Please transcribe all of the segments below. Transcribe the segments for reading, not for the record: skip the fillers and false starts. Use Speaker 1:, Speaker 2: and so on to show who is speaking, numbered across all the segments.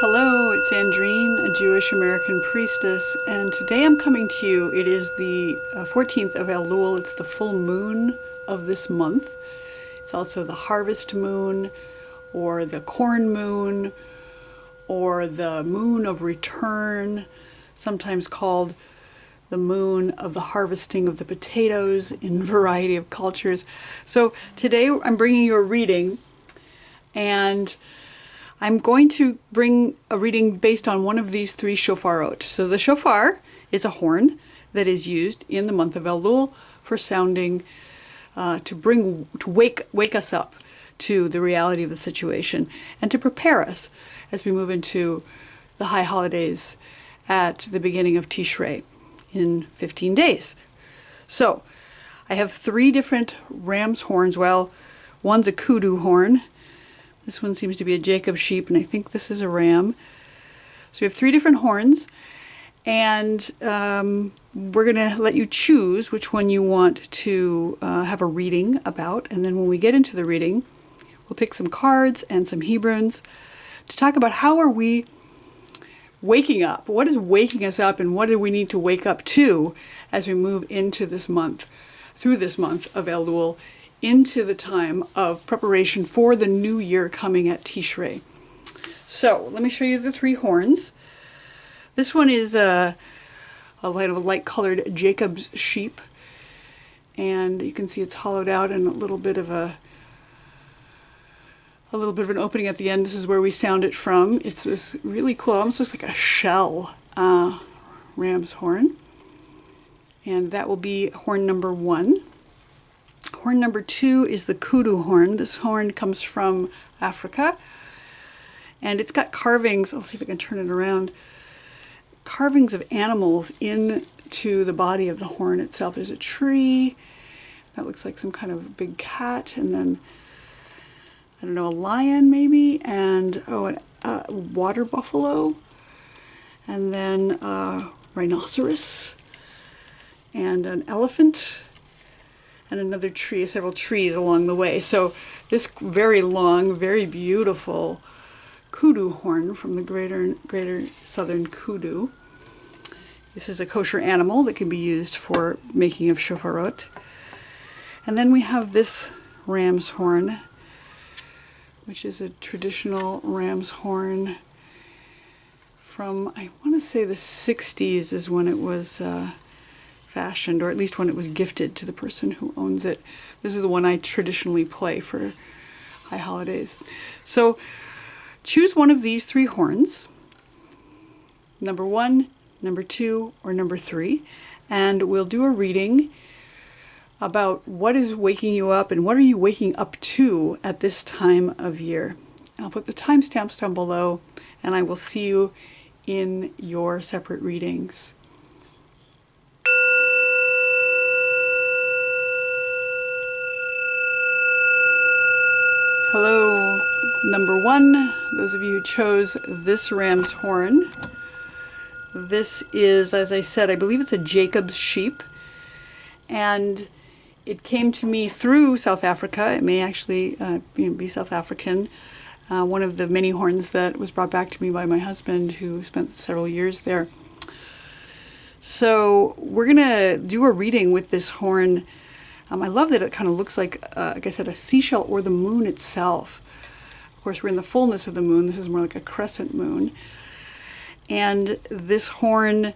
Speaker 1: Hello, it's Andrine, a Jewish American priestess, and today I'm coming to you. It is the 14th of Elul. It's the full moon of this month. It's also the harvest moon, or the corn moon, or the moon of return, sometimes called the moon of the harvesting of the potatoes in a variety of cultures. So today I'm bringing you a reading, and I'm going to bring a reading based on one of these three shofarot. So the shofar is a horn that is used in the month of Elul for sounding, to wake us up to the reality of the situation and to prepare us as we move into the high holidays at the beginning of Tishrei in 15 days. So I have three different ram's horns. Well, one's a Kudu horn. This one seems to be a Jacob sheep, and I think this is a ram. So we have three different horns, and we're going to let you choose which one you want to have a reading about. And then when we get into the reading, we'll pick some cards and some Hebrunes to talk about how are we waking up. What is waking us up, and what do we need to wake up to as we move into this month, through this month of Elul, into the time of preparation for the new year coming at Tishrei. So let me show you the three horns. This one is a light-colored Jacob's sheep, and you can see it's hollowed out and a little bit of an opening at the end. This is where we sound it from. It's this really cool, almost looks like a shell ram's horn, and that will be horn number 1. Horn number 2 is the Kudu horn. This horn comes from Africa, and it's got carvings. I'll see if I can turn it around. Carvings of animals into the body of the horn itself. There's a tree that looks like some kind of big cat, and then I don't know, a lion maybe, and a water buffalo, and then a rhinoceros, and an elephant, and another tree, several trees along the way. So this very long, very beautiful Kudu horn from the greater southern Kudu. This is a kosher animal that can be used for making of shofarot. And then we have this ram's horn, which is a traditional ram's horn from, I want to say the 60s is when it was fashioned, or at least when it was gifted to the person who owns it. This is the one I traditionally play for high holidays. So choose one of these three horns, number 1, number 2, or number 3, and we'll do a reading about what is waking you up and what are you waking up to at this time of year. I'll put the timestamps down below, and I will see you in your separate readings. Hello, number 1, those of you who chose this ram's horn. This is, as I said, I believe it's a Jacob's sheep, and it came to me through South Africa. It may actually be South African. One of the many horns that was brought back to me by my husband, who spent several years there. So we're going to do a reading with this horn. I love that it kind of looks like I said, a seashell or the moon itself. Of course, we're in the fullness of the moon. This is more like a crescent moon. And this horn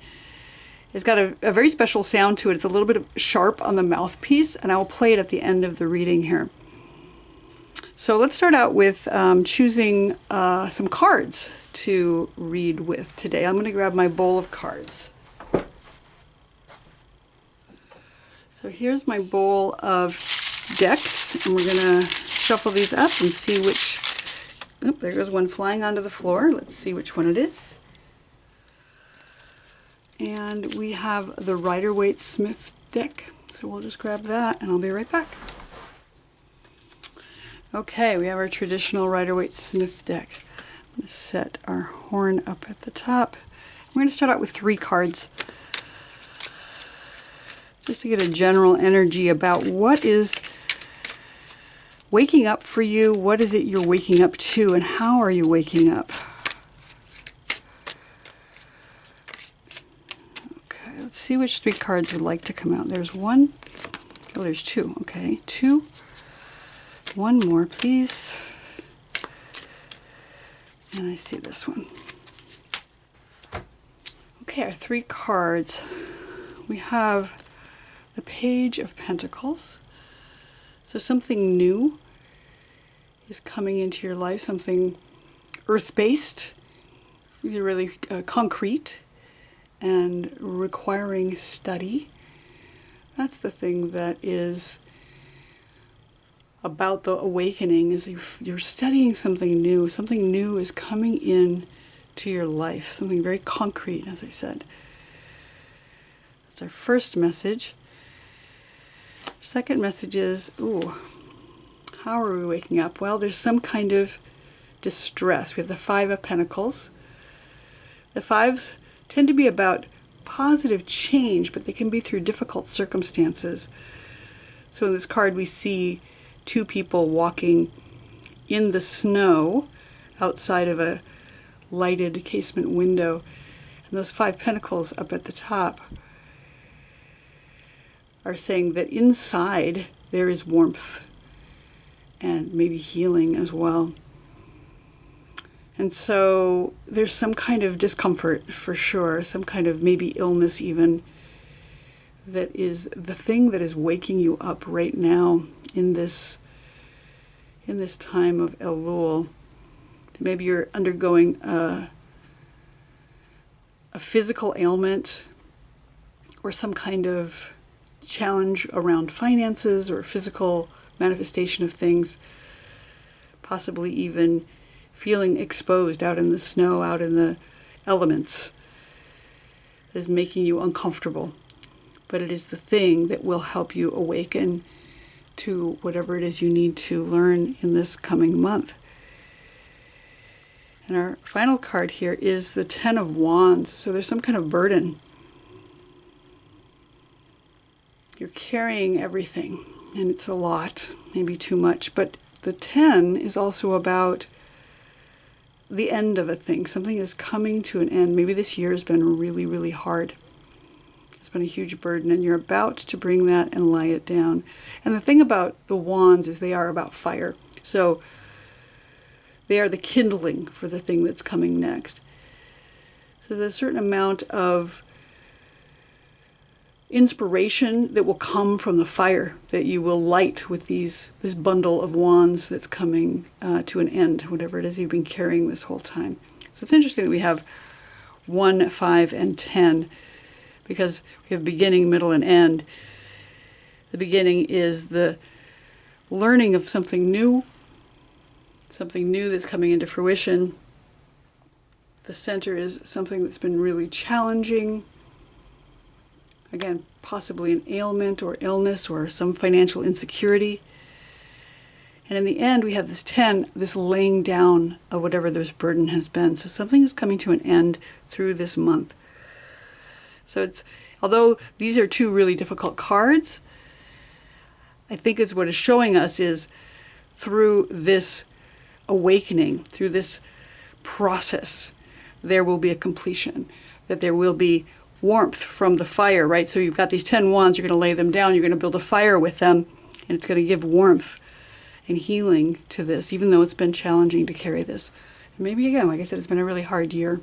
Speaker 1: has got a very special sound to it. It's a little bit sharp on the mouthpiece, and I will play it at the end of the reading here. So let's start out with choosing some cards to read with today. I'm going to grab my bowl of cards. So here's my bowl of decks, and we're going to shuffle these up and see which... Oh, there goes one flying onto the floor. Let's see which one it is. And we have the Waite Smith deck, so we'll just grab that, and I'll be right back. Okay, we have our traditional Waite Smith deck. I'm going to set our horn up at the top. We're going to start out with 3 cards, just to get a general energy about what is waking up for you, what is it you're waking up to, and how are you waking up? see which 3 cards would like to come out. There's one. Oh, there's 2. Okay, 2. One more, please. And I see this one. Okay, our 3 cards. We have the Page of Pentacles. So something new is coming into your life, something earth-based, really concrete and requiring study. That's the thing that is about the awakening, is you're studying something new. Something new is coming in to your life, something very concrete, as I said. That's our first message. Second message is, how are we waking up? Well, there's some kind of distress. We have the 5 of Pentacles. The 5s tend to be about positive change, but they can be through difficult circumstances. So in this card we see 2 people walking in the snow outside of a lighted casement window. And those 5 pentacles up at the top are saying that inside there is warmth and maybe healing as well. And so there's some kind of discomfort for sure, some kind of maybe illness even, that is the thing that is waking you up right now in this time of Elul. Maybe you're undergoing a physical ailment or some kind of challenge around finances or physical manifestation of things, possibly even feeling exposed out in the snow, out in the elements, is making you uncomfortable. But it is the thing that will help you awaken to whatever it is you need to learn in this coming month. And our final card here is the 10 of Wands. So there's some kind of burden. You're carrying everything, and it's a lot, maybe too much. But the 10 is also about the end of a thing. Something is coming to an end. Maybe this year has been really, really hard. It's been a huge burden, and you're about to bring that and lay it down. And the thing about the wands is they are about fire. So they are the kindling for the thing that's coming next. So there's a certain amount of inspiration that will come from the fire that you will light with this bundle of wands that's coming to an end, whatever it is you've been carrying this whole time. So it's interesting that we have 1, 5, and 10, because we have beginning, middle, and end. The beginning is the learning of something new that's coming into fruition. The center is something that's been really challenging. Again, possibly an ailment or illness or some financial insecurity. And in the end, we have this 10, this laying down of whatever this burden has been. So something is coming to an end through this month. So it's, although these are 2 really difficult cards, I think is what is showing us is through this awakening, through this process, there will be a completion, that there will be warmth from the fire, right? So you've got these 10 wands, you're going to lay them down, you're going to build a fire with them, and it's going to give warmth and healing to this, even though it's been challenging to carry this. And maybe again, like I said, it's been a really hard year.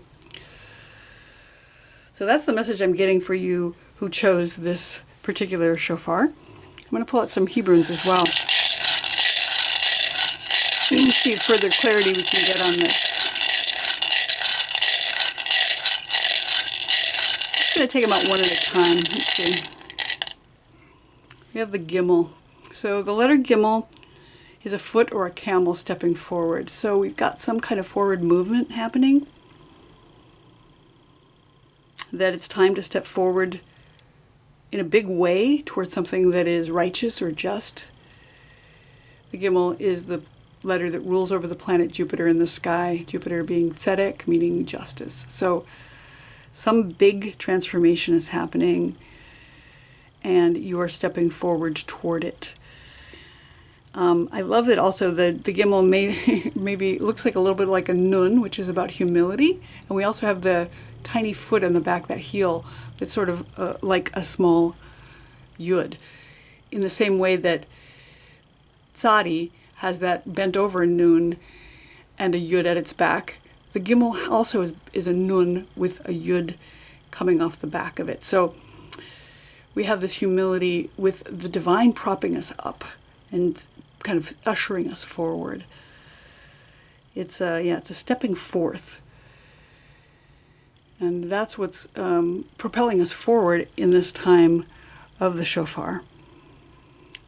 Speaker 1: So that's the message I'm getting for you who chose this particular shofar. I'm going to pull out some Hebrunes as well. So you can see further clarity we can get on this. I'm going to take them out one at a time. Let's see. We have the Gimel. So the letter Gimel is a foot or a camel stepping forward. So we've got some kind of forward movement happening. That it's time to step forward in a big way towards something that is righteous or just. The Gimel is the letter that rules over the planet Jupiter in the sky. Jupiter being tzedek, meaning justice. So some big transformation is happening, and you are stepping forward toward it. I love that also the Gimel maybe looks like a little bit like a Nun, which is about humility. And we also have the tiny foot on the back, that heel, that's sort of like a small yud. In the same way that tzadi has that bent over nun and a yud at its back, the gimel also is a nun with a yud coming off the back of it. So we have this humility with the divine propping us up and kind of ushering us forward. It's a stepping forth. And that's what's propelling us forward in this time of the shofar.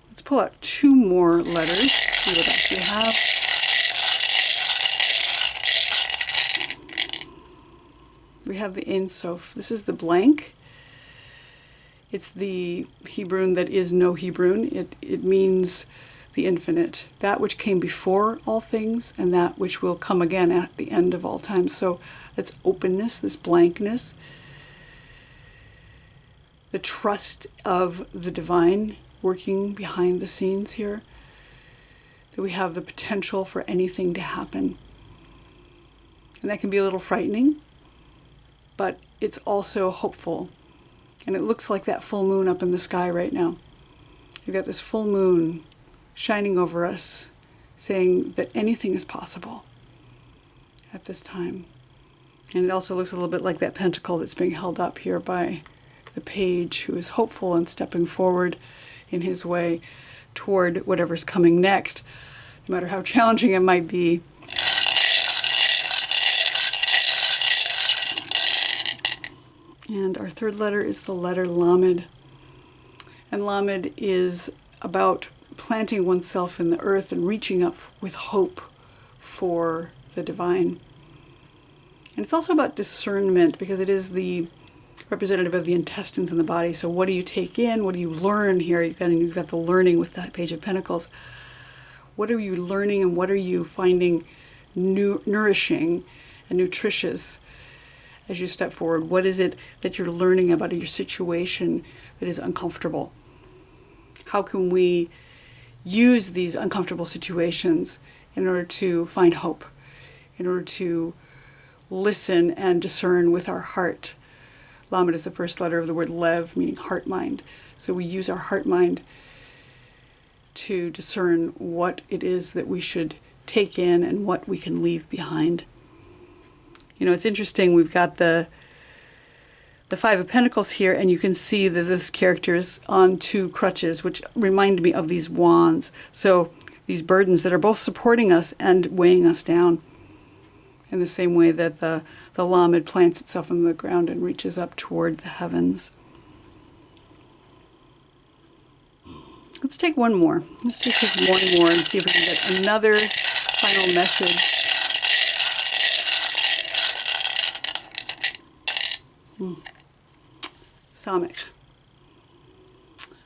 Speaker 1: Let's pull out two more letters, see what else we have. We have the Ein Sof. This is the blank. It's the Hebrew that is no Hebrew. It means the infinite, that which came before all things and that which will come again at the end of all time. So that's openness, this blankness, the trust of the divine working behind the scenes here, that we have the potential for anything to happen. And that can be a little frightening, but it's also hopeful. And it looks like that full moon up in the sky right now. You've got this full moon shining over us, saying that anything is possible at this time. And it also looks a little bit like that pentacle that's being held up here by the page, who is hopeful and stepping forward in his way toward whatever's coming next, no matter how challenging it might be. And our third letter is the letter Lamed. And Lamed is about planting oneself in the earth and reaching up with hope for the divine. And it's also about discernment, because it is the representative of the intestines in the body. So what do you take in? What do you learn here? You've got the learning with that Page of Pentacles. What are you learning and what are you finding nourishing and nutritious as you step forward? What is it that you're learning about your situation that is uncomfortable? How can we use these uncomfortable situations in order to find hope, in order to listen and discern with our heart? Lamed is the first letter of the word lev, meaning heart-mind. So we use our heart-mind to discern what it is that we should take in and what we can leave behind. You know, it's interesting, we've got the Five of Pentacles here, and you can see that this character is on two crutches, which remind me of these wands. So these burdens that are both supporting us and weighing us down, in the same way that the Lamed plants itself in the ground and reaches up toward the heavens. Let's take one more. Let's just take one more and see if we can get another final message. Samekh.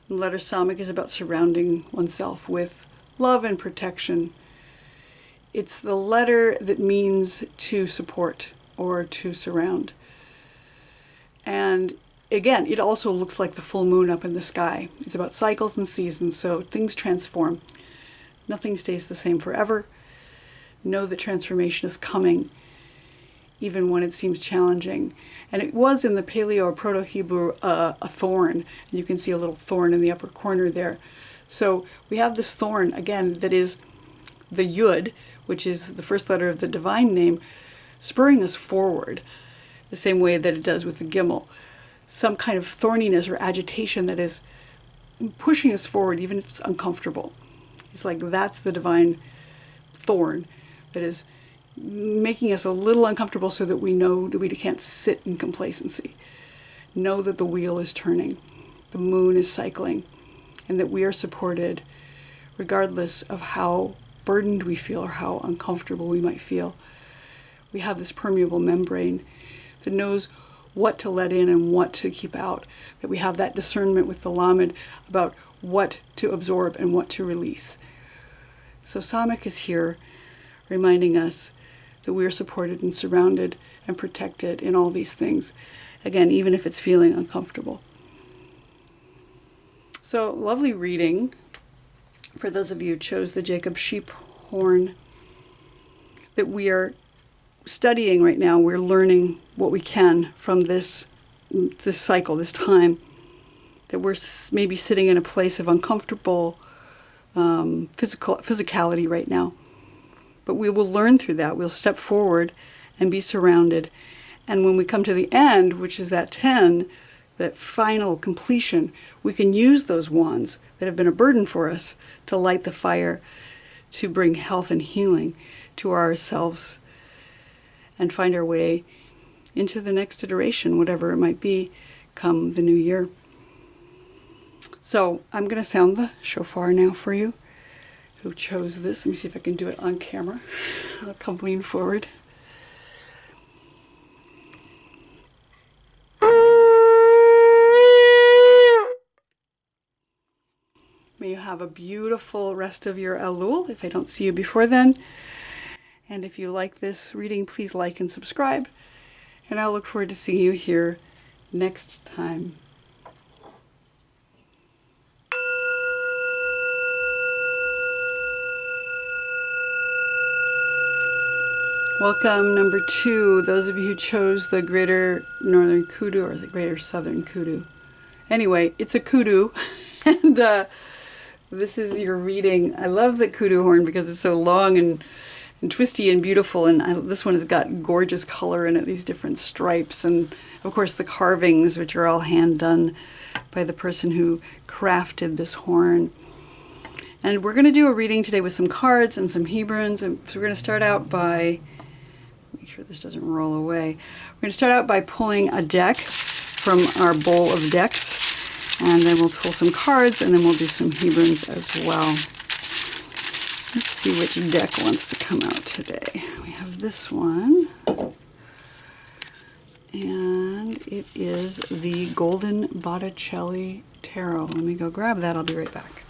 Speaker 1: The letter Samekh is about surrounding oneself with love and protection. It's the letter that means to support or to surround. And again, it also looks like the full moon up in the sky. It's about cycles and seasons, so things transform. Nothing stays the same forever. Know that transformation is coming, even when it seems challenging. And it was in the Paleo or Proto-Hebrew a thorn. And you can see a little thorn in the upper corner there. So we have this thorn, again, that is the Yud, which is the first letter of the divine name, spurring us forward, the same way that it does with the Gimel. Some kind of thorniness or agitation that is pushing us forward, even if it's uncomfortable. It's like that's the divine thorn that is making us a little uncomfortable so that we know that we can't sit in complacency. Know that the wheel is turning, the moon is cycling, and that we are supported regardless of how burdened we feel or how uncomfortable we might feel. We have this permeable membrane that knows what to let in and what to keep out, that we have that discernment with the Lamed about what to absorb and what to release. So Samekh is here reminding us that we are supported and surrounded and protected in all these things. Again, even if it's feeling uncomfortable. So, lovely reading. For those of you who chose the Jacob sheep horn, that we are studying right now, we're learning what we can from this cycle, this time, that we're maybe sitting in a place of uncomfortable physicality right now. But we will learn through that. We'll step forward and be surrounded. And when we come to the end, which is that 10, that final completion, we can use those wands that have been a burden for us to light the fire, to bring health and healing to ourselves, and find our way into the next iteration, whatever it might be, come the new year. So I'm going to sound the shofar now for you who chose this. Let me see if I can do it on camera. I'll come lean forward. May you have a beautiful rest of your Elul, if I don't see you before then. And if you like this reading, please like and subscribe. And I'll look forward to seeing you here next time. Welcome, number 2, those of you who chose the Greater Northern Kudu or the Greater Southern Kudu. Anyway, it's a Kudu, and this is your reading. I love the Kudu horn because it's so long and twisty and beautiful, and this one has got gorgeous color in it, these different stripes, and of course the carvings, which are all hand done by the person who crafted this horn. And we're going to do a reading today with some cards and some Hebrunes, and so we're going to start out by, make sure this doesn't roll away, we're going to start out by pulling a deck from our bowl of decks, and then we'll pull some cards, and then we'll do some Hebrunes as well. Let's see which deck wants to come out today. We have this one, and it is the Golden Botticelli Tarot. Let me go grab that. I'll be right back.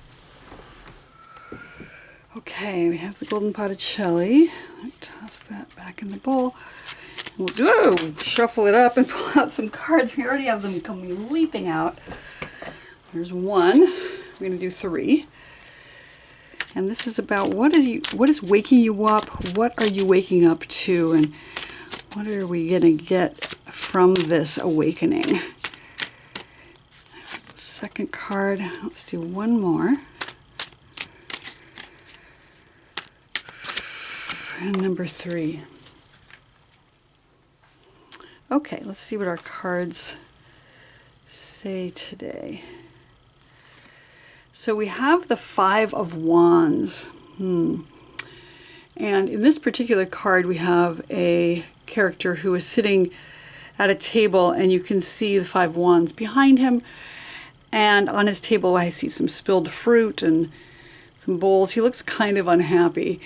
Speaker 1: Okay, we have the Golden Botticelli. Let me toss that back in the bowl. We'll shuffle it up and pull out some cards. We already have them coming leaping out. There's one. We're going to do 3. And this is about what is waking you up, what are you waking up to, and what are we going to get from this awakening. There's the second card. Let's do one more. And number 3. Okay, let's see what our cards say today. So we have the 5 of Wands. And in this particular card, we have a character who is sitting at a table, and you can see the 5 Wands behind him. And on his table, I see some spilled fruit and some bowls. He looks kind of unhappy.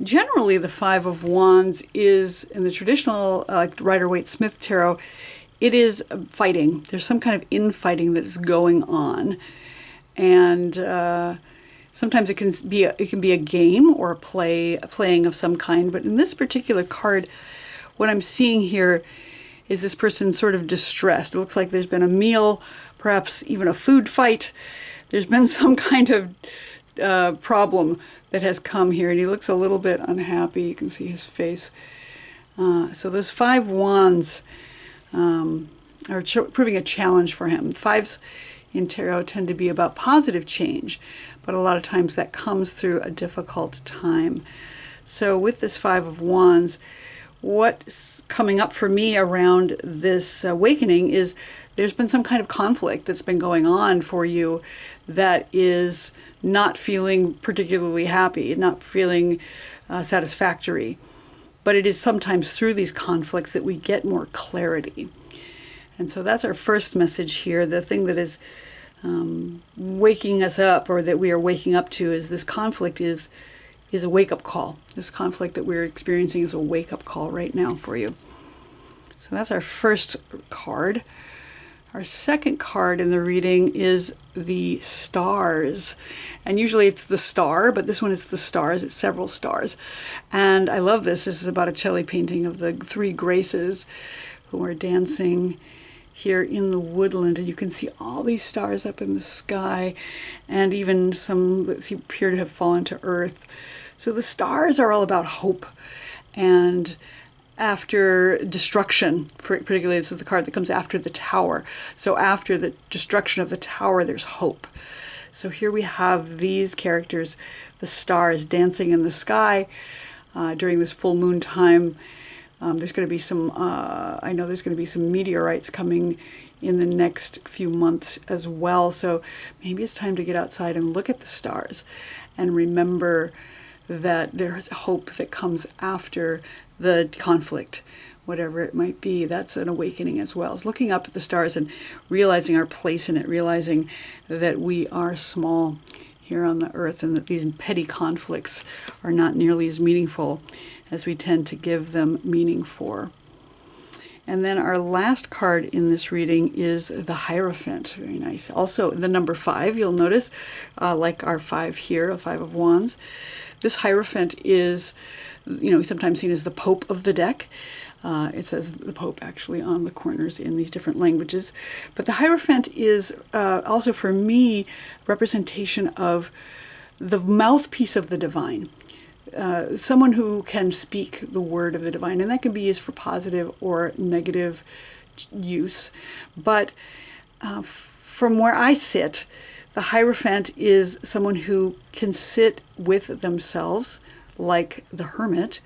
Speaker 1: Generally, the 5 of Wands is, in the traditional Waite Smith Tarot, it is fighting. There's some kind of infighting that is going on. And sometimes it can be a game or a playing of some kind. But in this particular card, what I'm seeing here is this person sort of distressed. It looks like there's been a meal, perhaps even a food fight. There's been some kind of problem that has come here, and he looks a little bit unhappy. You can see his face. So those 5 Wands are proving a challenge for him. 5s in tarot tend to be about positive change, but a lot of times that comes through a difficult time. So with this 5 of Wands, what's coming up for me around this awakening is there's been some kind of conflict that's been going on for you that is not feeling particularly happy, not feeling satisfactory. But it is sometimes through these conflicts that we get more clarity. And so that's our first message here. The thing that is waking us up, or that we are waking up to, is this conflict is a wake-up call. This conflict that we're experiencing is a wake-up call right now for you. So that's our first card. Our second card in the reading is the stars. And usually it's the star, but this one is the stars. It's several stars. And I love this. This is a Botticelli painting of the 3 Graces who are dancing here in the woodland. And you can see all these stars up in the sky, and even some that appear to have fallen to earth. So the stars are all about hope and after destruction. Particularly, this is the card that comes after the Tower. So after the destruction of the Tower, there's hope. So here we have these characters, the stars dancing in the sky during this full moon time. There's going to be some, I know there's going to be some meteorites coming in the next few months as well. So maybe it's time to get outside and look at the stars and remember that there's hope that comes after the conflict, whatever it might be. That's an awakening as well. It's looking up at the stars and realizing our place in it, realizing that we are small here on the earth and that these petty conflicts are not nearly as meaningful as we tend to give them meaning for. And then our last card in this reading is the Hierophant. Very nice. Also, the number 5, you'll notice, like our 5 here, a 5 of Wands. This Hierophant is, sometimes seen as the Pope of the deck. It says the Pope actually on the corners in these different languages. But the Hierophant is also, for me, representation of the mouthpiece of the divine. Someone who can speak the word of the divine, and that can be used for positive or negative use. But from where I sit, the Hierophant is someone who can sit with themselves, like the hermit,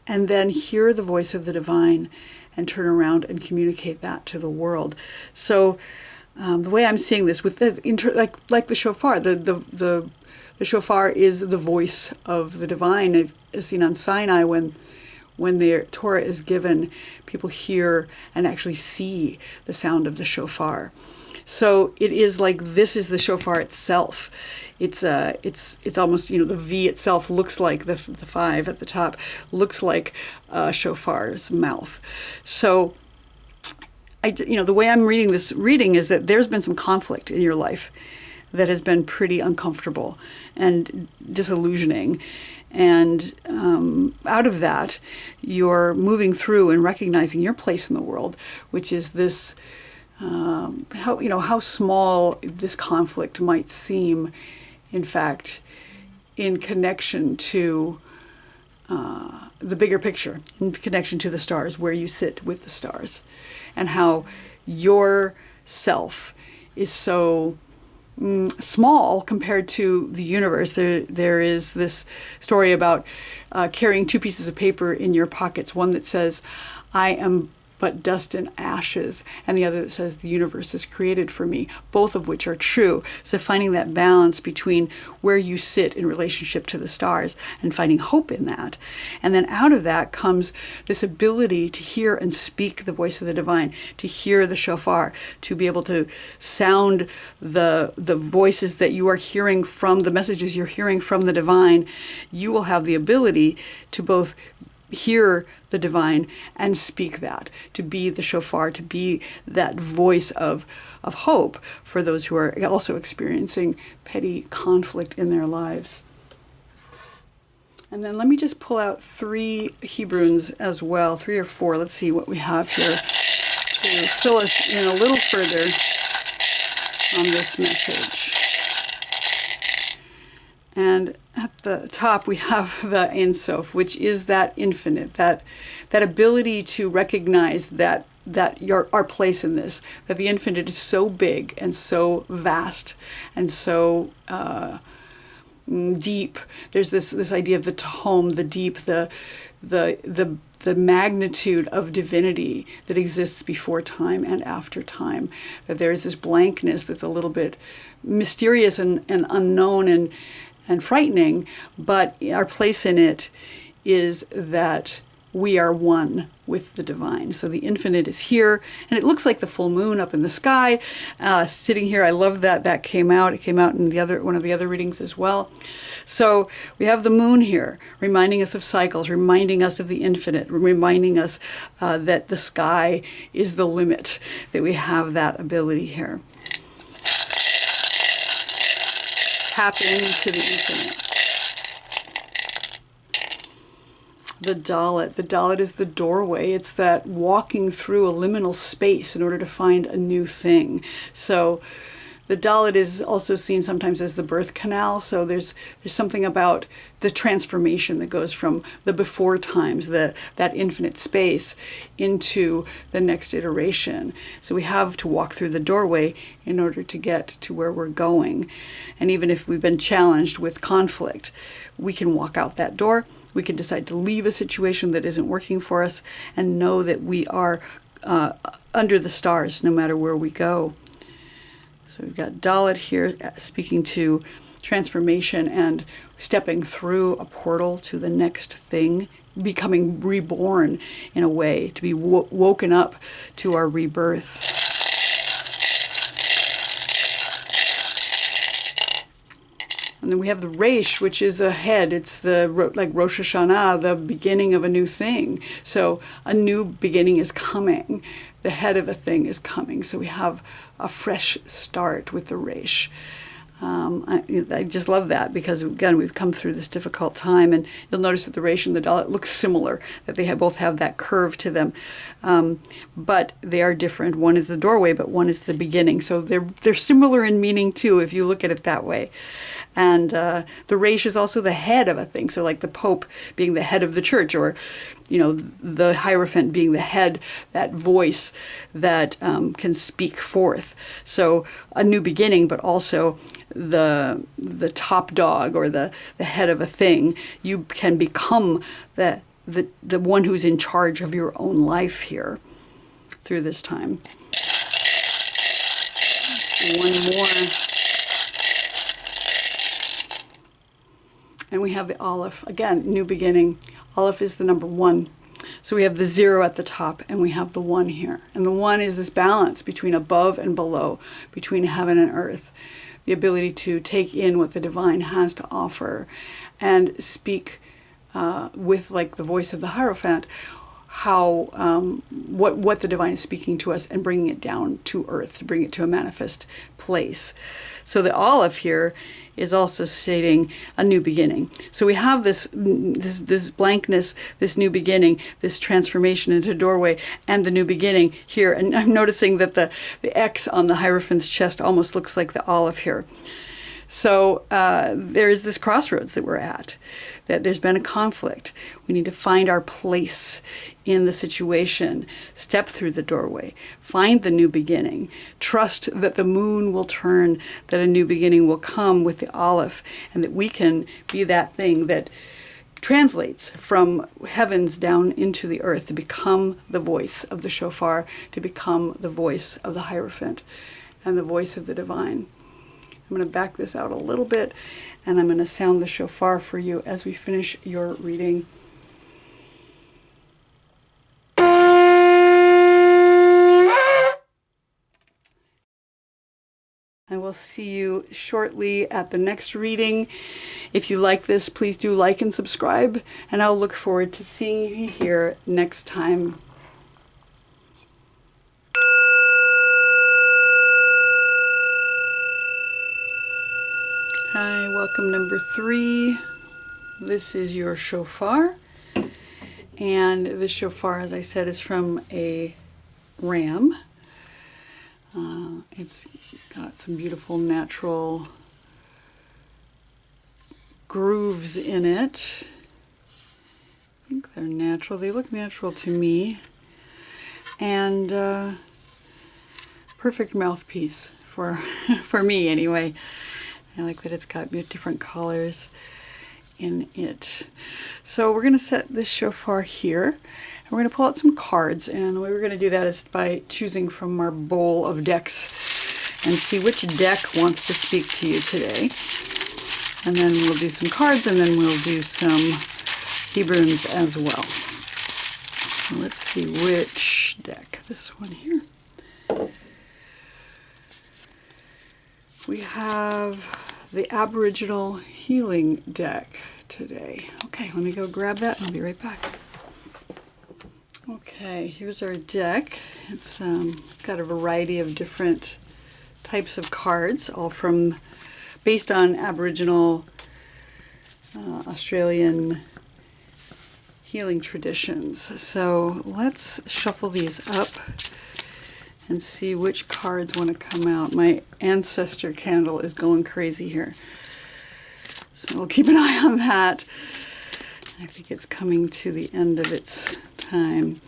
Speaker 1: and then hear the voice of the divine and turn around and communicate that to the world. So the way I'm seeing this, with like the shofar, the shofar is the voice of the divine. As seen on Sinai, when the Torah is given, people hear and actually see the sound of the shofar. So it is like this is the shofar itself. It's almost, the V itself looks like the 5 at the top looks like a shofar's mouth. So the way I'm reading this reading is that there's been some conflict in your life that has been pretty uncomfortable and disillusioning. And out of that, you're moving through and recognizing your place in the world, which is this, how small this conflict might seem, in fact, in connection to the bigger picture, in connection to the stars, where you sit with the stars, and how your self is so small compared to the universe. There is this story about carrying 2 pieces of paper in your pockets, one that says, "I am but dust and ashes," and the other that says, "The universe is created for me," both of which are true. So finding that balance between where you sit in relationship to the stars and finding hope in that. And then out of that comes this ability to hear and speak the voice of the divine, to hear the shofar, to be able to sound the voices that you are hearing from, the messages you're hearing from the divine. You will have the ability to both hear the divine and speak that, to be the shofar, to be that voice of hope for those who are also experiencing petty conflict in their lives. And then let me just pull out 3 Hebrunes as well, 3 or 4. Let's see what we have here to fill us in a little further on this message. And at the top we have the Ein Sof, which is that infinite, that ability to recognize that our place in this, that the infinite is so big and so vast and so deep. There's this idea of the Tahom, the deep, the magnitude of divinity that exists before time and after time. That there is this blankness that's a little bit mysterious and unknown and frightening, but our place in it is that we are one with the divine. So the infinite is here, and it looks like the full moon up in the sky, sitting here. I love that came out. It came out in one of the other readings as well. So we have the moon here, reminding us of cycles, reminding us of the infinite, reminding us that the sky is the limit, that we have that ability here. Tap into the infinite. The Dalet. The Dalet is the doorway. It's that walking through a liminal space in order to find a new thing. So The Dalit is also seen sometimes as the birth canal. So there's something about the transformation that goes from the before times, that infinite space, into the next iteration. So we have to walk through the doorway in order to get to where we're going. And even if we've been challenged with conflict, we can walk out that door. We can decide to leave a situation that isn't working for us and know that we are under the stars no matter where we go. So we've got Dalit here speaking to transformation and stepping through a portal to the next thing, becoming reborn in a way, to be woken up to our rebirth. And then we have the Reish, which is a head. It's like Rosh Hashanah, the beginning of a new thing. So a new beginning is coming. The head of a thing is coming. So we have a fresh start with the Reish. I just love that because, again, we've come through this difficult time, and you'll notice that the Reish and the Dalit look similar, that they both have that curve to them, but they are different. One is the doorway, but one is the beginning. So they're similar in meaning too, if you look at it that way. And the Reish is also the head of a thing. So like the Pope being the head of the church, or the Hierophant being the head, that voice that can speak forth. So a new beginning, but also the top dog, or the head of a thing. You can become the one who's in charge of your own life here through this time. One more. And we have the Aleph. Again, new beginning. Aleph is the number 1. So we have the 0 at the top, and we have the 1 here. And the 1 is this balance between above and below, between heaven and earth. The ability to take in what the divine has to offer and speak with, like, the voice of the Hierophant, what the divine is speaking to us, and bringing it down to earth, to bring it to a manifest place. So the Aleph here is also stating a new beginning. So we have this blankness, this new beginning, this transformation into doorway, and the new beginning here. And I'm noticing that the X on the Hierophant's chest almost looks like the Aleph here. So there is this crossroads that we're at, that there's been a conflict. We need to find our place in the situation, step through the doorway, find the new beginning, trust that the moon will turn, that a new beginning will come with the Aleph, and that we can be that thing that translates from heavens down into the earth, to become the voice of the Shofar, to become the voice of the Hierophant, and the voice of the divine. I'm going to back this out a little bit, and I'm going to sound the shofar for you as we finish your reading. I will see you shortly at the next reading. If you like this, please do like and subscribe, and I'll look forward to seeing you here next time. Hi, welcome number 3. This is your shofar. And the shofar, as I said, is from a ram. It's got some beautiful natural grooves in it. I think they're natural. They look natural to me. And perfect mouthpiece for me anyway. I like that it's got different colors in it. So we're going to set this shofar here, and we're going to pull out some cards, and the way we're going to do that is by choosing from our bowl of decks and see which deck wants to speak to you today. And then we'll do some cards, and then we'll do some Hebrunes as well. So let's see which deck. This one here. We have the Aboriginal Healing deck today. Okay, let me go grab that and I'll be right back. Okay, here's our deck. It's got a variety of different types of cards, all based on Aboriginal Australian healing traditions. So let's shuffle these up and see which cards want to come out. My ancestor candle is going crazy here, so we'll keep an eye on that. I think it's coming to the end of its time.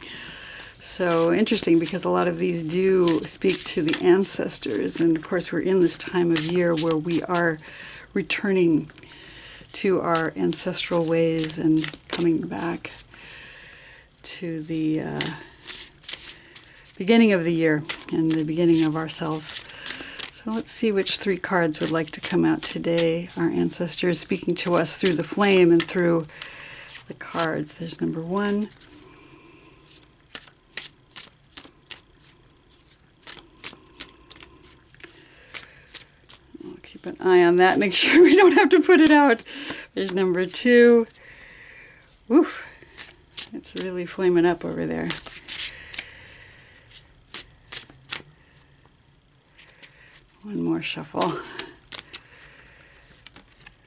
Speaker 1: So interesting, because a lot of these do speak to the ancestors, and of course we're in this time of year where we are returning to our ancestral ways and coming back to the beginning of the year and the beginning of ourselves. So let's see which 3 cards would like to come out today. Our ancestors speaking to us through the flame and through the cards. There's number 1. I'll keep an eye on that, make sure we don't have to put it out. There's number 2. Woof. It's really flaming up over there. One more shuffle.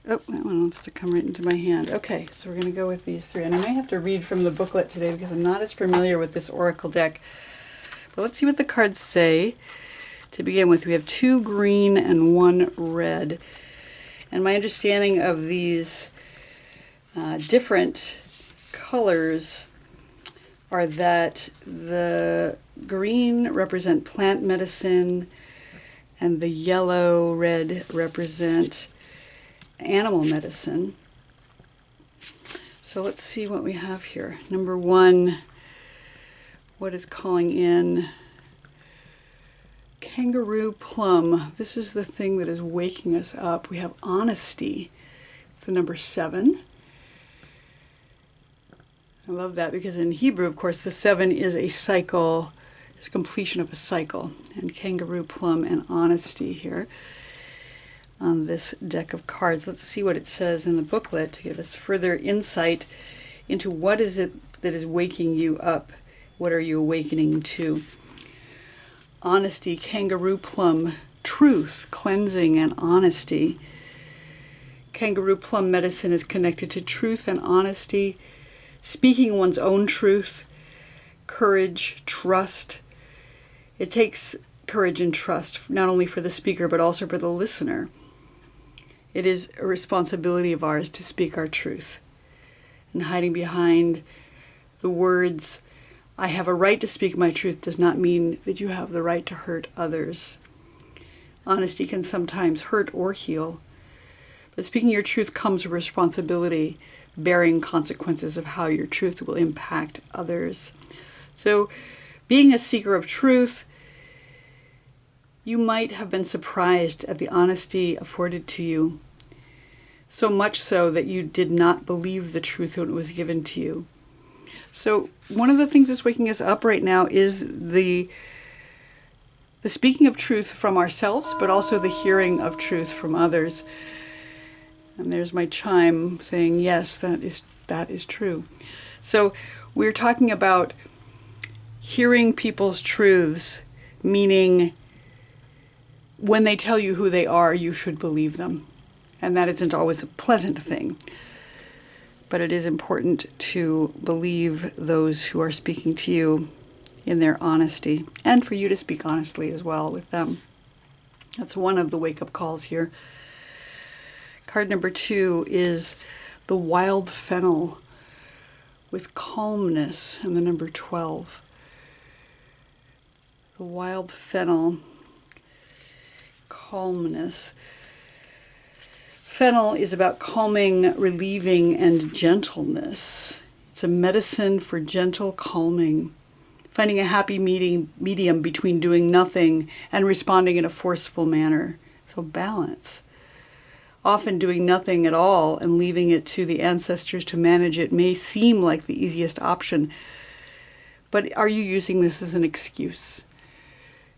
Speaker 1: Oh, that one wants to come right into my hand. Okay, so we're going to go with these 3. And I may have to read from the booklet today because I'm not as familiar with this oracle deck. But let's see what the cards say. To begin with, we have 2 green and 1 red. And my understanding of these different colors are that the green represent plant medicine and the yellow red represent animal medicine. So let's see what we have here. Number 1, what is calling in? Kangaroo plum. This is the thing that is waking us up. We have honesty. It's the number 7. I love that because in Hebrew, of course, the 7 is a cycle. It's completion of a cycle. And kangaroo plum and honesty here on this deck of cards. Let's see what it says in the booklet to give us further insight into what is it that is waking you up. What are you awakening to? Honesty, kangaroo plum, truth, cleansing, and honesty. Kangaroo plum medicine is connected to truth and honesty, speaking one's own truth, courage, trust. It takes courage and trust, not only for the speaker, but also for the listener. It is a responsibility of ours to speak our truth. And hiding behind the words, I have a right to speak my truth, does not mean that you have the right to hurt others. Honesty can sometimes hurt or heal. But speaking your truth comes with responsibility, bearing consequences of how your truth will impact others. So, being a seeker of truth, you might have been surprised at the honesty afforded to you, so much so that you did not believe the truth when it was given to you. So one of the things that's waking us up right now is the speaking of truth from ourselves, but also the hearing of truth from others. And there's my chime saying, yes, that is true. So we're talking about hearing people's truths, meaning when they tell you who they are, you should believe them. And that isn't always a pleasant thing. But it is important to believe those who are speaking to you in their honesty, and for you to speak honestly as well with them. That's one of the wake-up calls here. Card number 2 is the wild fennel with calmness, and the number 12. The wild fennel, calmness. Fennel is about calming, relieving, and gentleness. It's a medicine for gentle calming, finding a happy medium between doing nothing and responding in a forceful manner. So balance. Often doing nothing at all and leaving it to the ancestors to manage it may seem like the easiest option, but are you using this as an excuse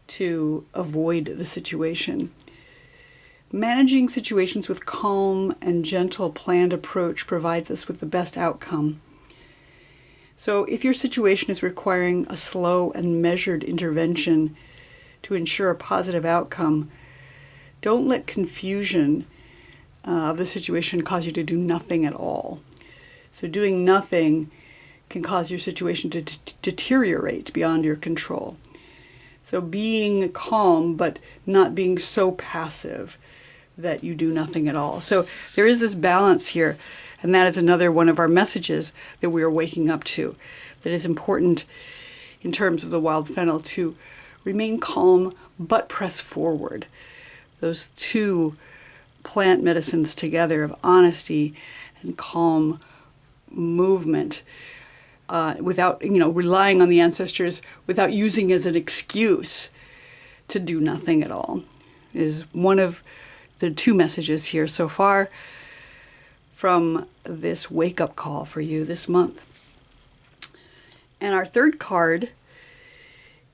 Speaker 1: to avoid the situation? Managing situations with calm and gentle planned approach provides us with the best outcome. So if your situation is requiring a slow and measured intervention to ensure a positive outcome, don't let confusion of the situation cause you to do nothing at all. So doing nothing can cause your situation to deteriorate beyond your control. So being calm, but not being so passive that you do nothing at all. So there is this balance here, and that is another one of our messages that we are waking up to, that is important in terms of the wild fennel, to remain calm but press forward. Those two plant medicines together of honesty and calm movement, without, relying on the ancestors, without using as an excuse to do nothing at all, is one of the two messages here so far from this wake-up call for you this month. And our third card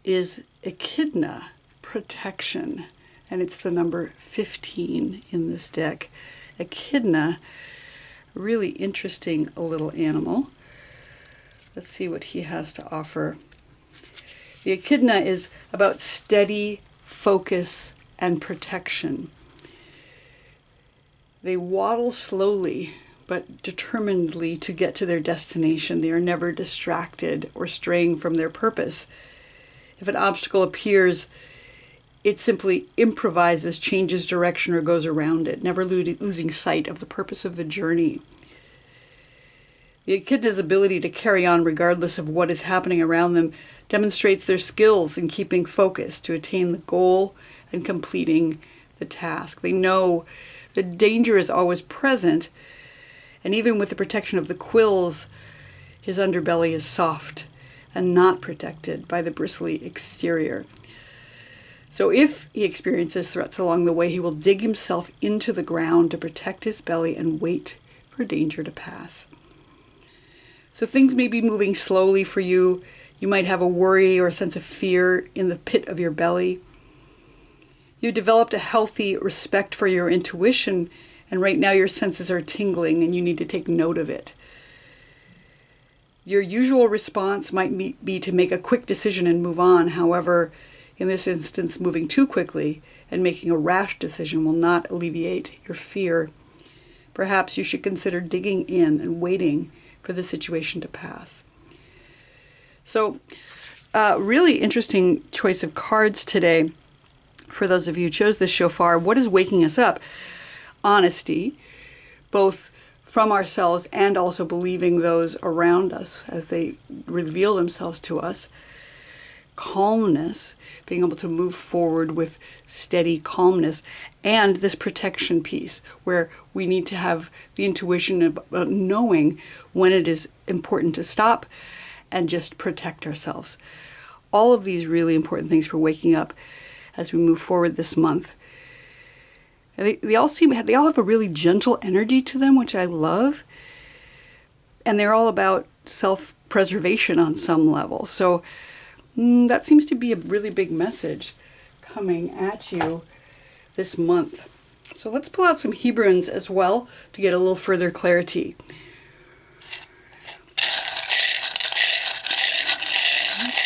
Speaker 1: is Echidna, protection, and it's the number 15 in this deck. Echidna, really interesting little animal. Let's see what he has to offer. The echidna is about steady focus and protection. They waddle slowly but determinedly to get to their destination. They are never distracted or straying from their purpose. If an obstacle appears, it simply improvises, changes direction, or goes around it, never losing sight of the purpose of the journey. The echidna's ability to carry on regardless of what is happening around them demonstrates their skills in keeping focus to attain the goal and completing the task. They know the danger is always present, and even with the protection of the quills, his underbelly is soft and not protected by the bristly exterior. So if he experiences threats along the way, he will dig himself into the ground to protect his belly and wait for danger to pass. So things may be moving slowly for you. You might have a worry or a sense of fear in the pit of your belly. You developed a healthy respect for your intuition, and right now your senses are tingling and you need to take note of it. Your usual response might be to make a quick decision and move on. However, in this instance, moving too quickly and making a rash decision will not alleviate your fear. Perhaps you should consider digging in and waiting for the situation to pass. So, really interesting choice of cards today. For those of you who chose this shofar, what is waking us up? Honesty, both from ourselves and also believing those around us as they reveal themselves to us. Calmness, being able to move forward with steady calmness, and this protection piece where we need to have the intuition of knowing when it is important to stop and just protect ourselves. All of these really important things for waking up as we move forward this month. And they all have a really gentle energy to them, which I love. And they're all about self-preservation on some level. So that seems to be a really big message coming at you this month. So let's pull out some Hebrunes as well to get a little further clarity.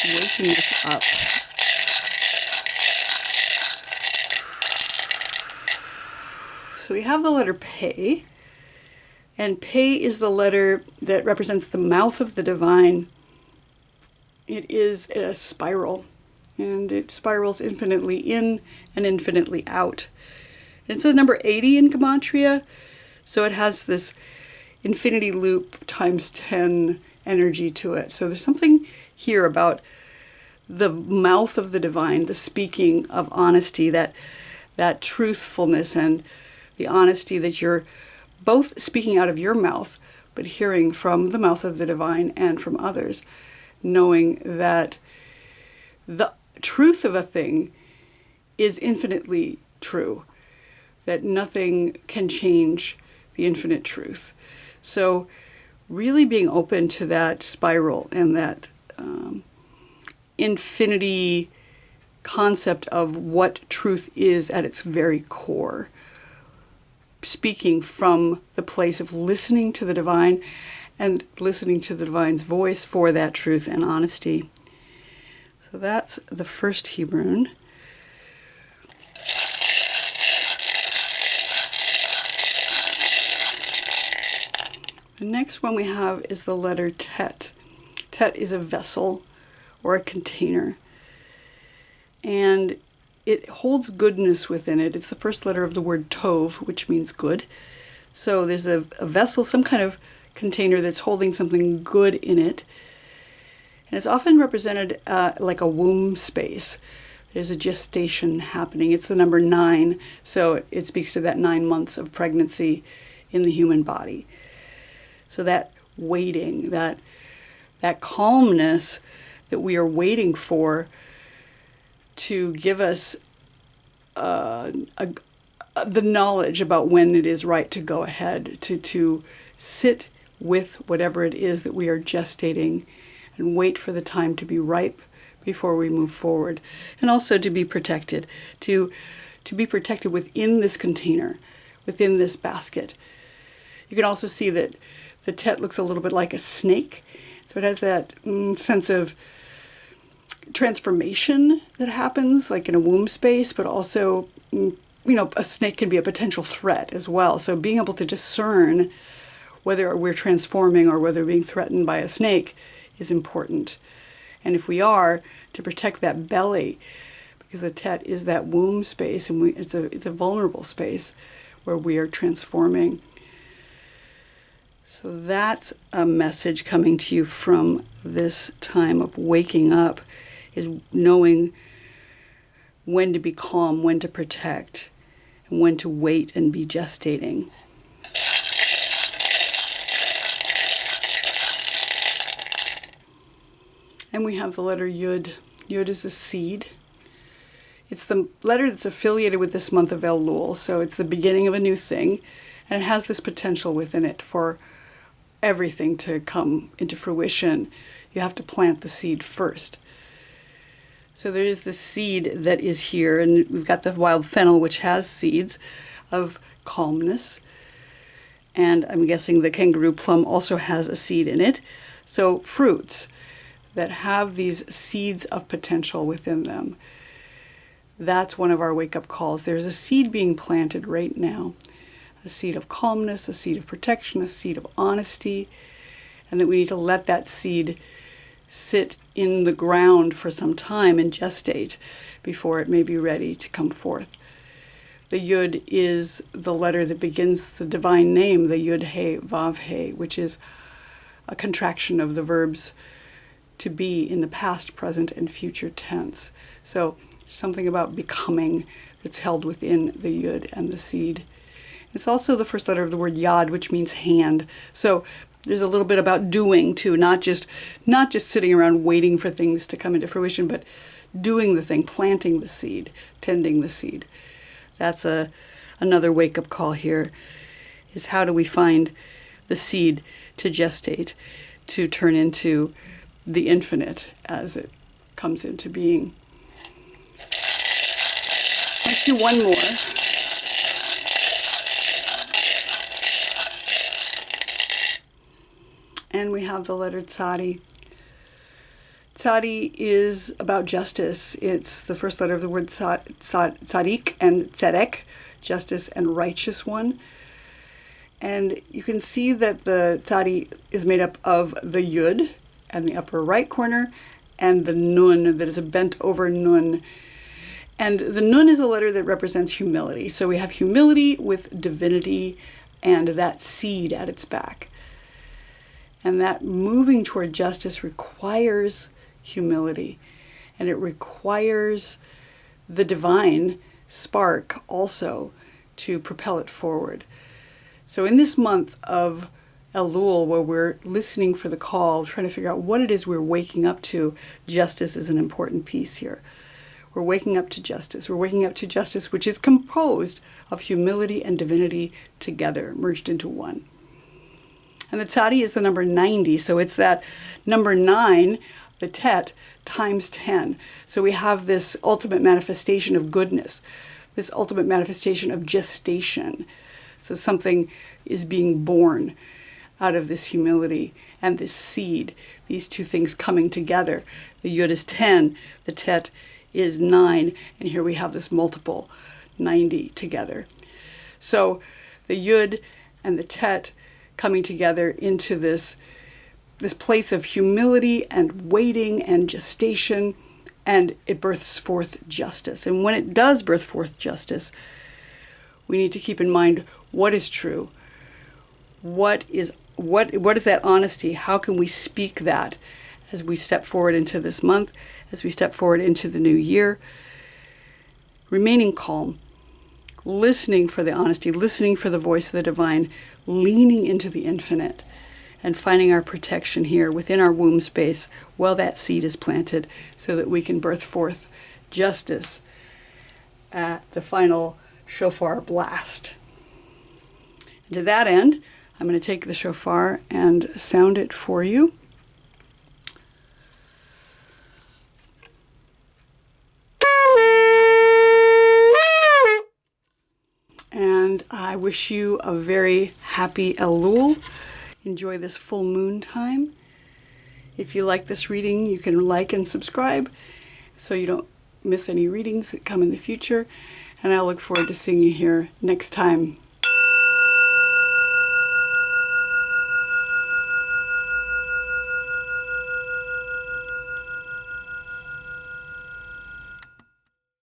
Speaker 1: Waking this up. So we have the letter Pe, and Pe is the letter that represents the mouth of the divine. It is a spiral, and it spirals infinitely in and infinitely out. It's a number 80 in Gematria, so it has this infinity loop times 10 energy to it. So there's something here about the mouth of the divine, the speaking of honesty, that truthfulness and the honesty that you're both speaking out of your mouth, but hearing from the mouth of the divine and from others, knowing that the truth of a thing is infinitely true, that nothing can change the infinite truth. So really being open to that spiral and that infinity concept of what truth is at its very core. Speaking from the place of listening to the divine and listening to the divine's voice for that truth and honesty. So that's the first Hebrune. The next one we have is the letter Tet. Tet is a vessel or a container. and it holds goodness within it. It's the first letter of the word tov, which means good. So there's a vessel, some kind of container that's holding something good in it. And it's often represented like a womb space. There's a gestation happening. It's the number 9, so it speaks to that 9 months of pregnancy in the human body. So that waiting, that calmness that we are waiting for to give us the knowledge about when it is right to go ahead, to sit with whatever it is that we are gestating and wait for the time to be ripe before we move forward. And also to be protected, to be protected within this container, within this basket. You can also see that the tet looks a little bit like a snake. So it has that sense of transformation that happens, like in a womb space, but also, a snake can be a potential threat as well. So being able to discern whether we're transforming or whether we're being threatened by a snake is important. And if we are, to protect that belly, because the tet is that womb space, and it's a vulnerable space where we are transforming. So that's a message coming to you from this time of waking up, is knowing when to be calm, when to protect, and when to wait and be gestating. And we have the letter Yud. Yud is a seed. It's the letter that's affiliated with this month of Elul, so it's the beginning of a new thing, and it has this potential within it for everything to come into fruition. You have to plant the seed first. So there is the seed that is here, and we've got the wild fennel, which has seeds of calmness. And I'm guessing the kangaroo plum also has a seed in it. So fruits that have these seeds of potential within them. That's one of our wake-up calls. There's a seed being planted right now. A seed of calmness, a seed of protection, a seed of honesty, and that we need to let that seed sit in the ground for some time and gestate before it may be ready to come forth. The Yud is the letter that begins the divine name, the Yud He Vav He, which is a contraction of the verbs to be in the past, present, and future tense. So something about becoming that's held within the Yud and the seed. It's also the first letter of the word Yad, which means hand. So there's a little bit about doing too, not just sitting around waiting for things to come into fruition, but doing the thing, planting the seed, tending the seed. That's another wake-up call here, is how do we find the seed to gestate, to turn into the infinite as it comes into being. Let's do one more. And we have the letter Tzadi. Tzadi is about justice. It's the first letter of the word tzadik and tzedek, justice and righteous one. And you can see that the Tzadi is made up of the Yud and the upper right corner, and the Nun, that is a bent over Nun. And the Nun is a letter that represents humility. So we have humility with divinity and that seed at its back. And that moving toward justice requires humility, and it requires the divine spark also to propel it forward. So in this month of Elul, where we're listening for the call, trying to figure out what it is we're waking up to, justice is an important piece here. We're waking up to justice. We're waking up to justice, which is composed of humility and divinity together, merged into one. And the Tzadi is the number 90, so it's that number 9, the Tet, times 10. So we have this ultimate manifestation of goodness, this ultimate manifestation of gestation. So something is being born out of this humility and this seed, these two things coming together. The Yud is 10, the Tet is 9, and here we have this multiple, 90 together. So the Yud and the Tet coming together into this place of humility and waiting and gestation and it births forth justice. And when it does birth forth justice, we need to keep in mind what is true. What is that honesty? How can we speak that as we step forward into this month, as we step forward into the new year? Remaining calm, listening for the honesty, listening for the voice of the divine, leaning into the infinite, and finding our protection here within our womb space while that seed is planted, so that we can birth forth justice at the final shofar blast. And to that end, I'm going to take the shofar and sound it for you. And I wish you a very happy Elul. Enjoy this full moon time. If you like this reading, you can like and subscribe so you don't miss any readings that come in the future. And I look forward to seeing you here next time.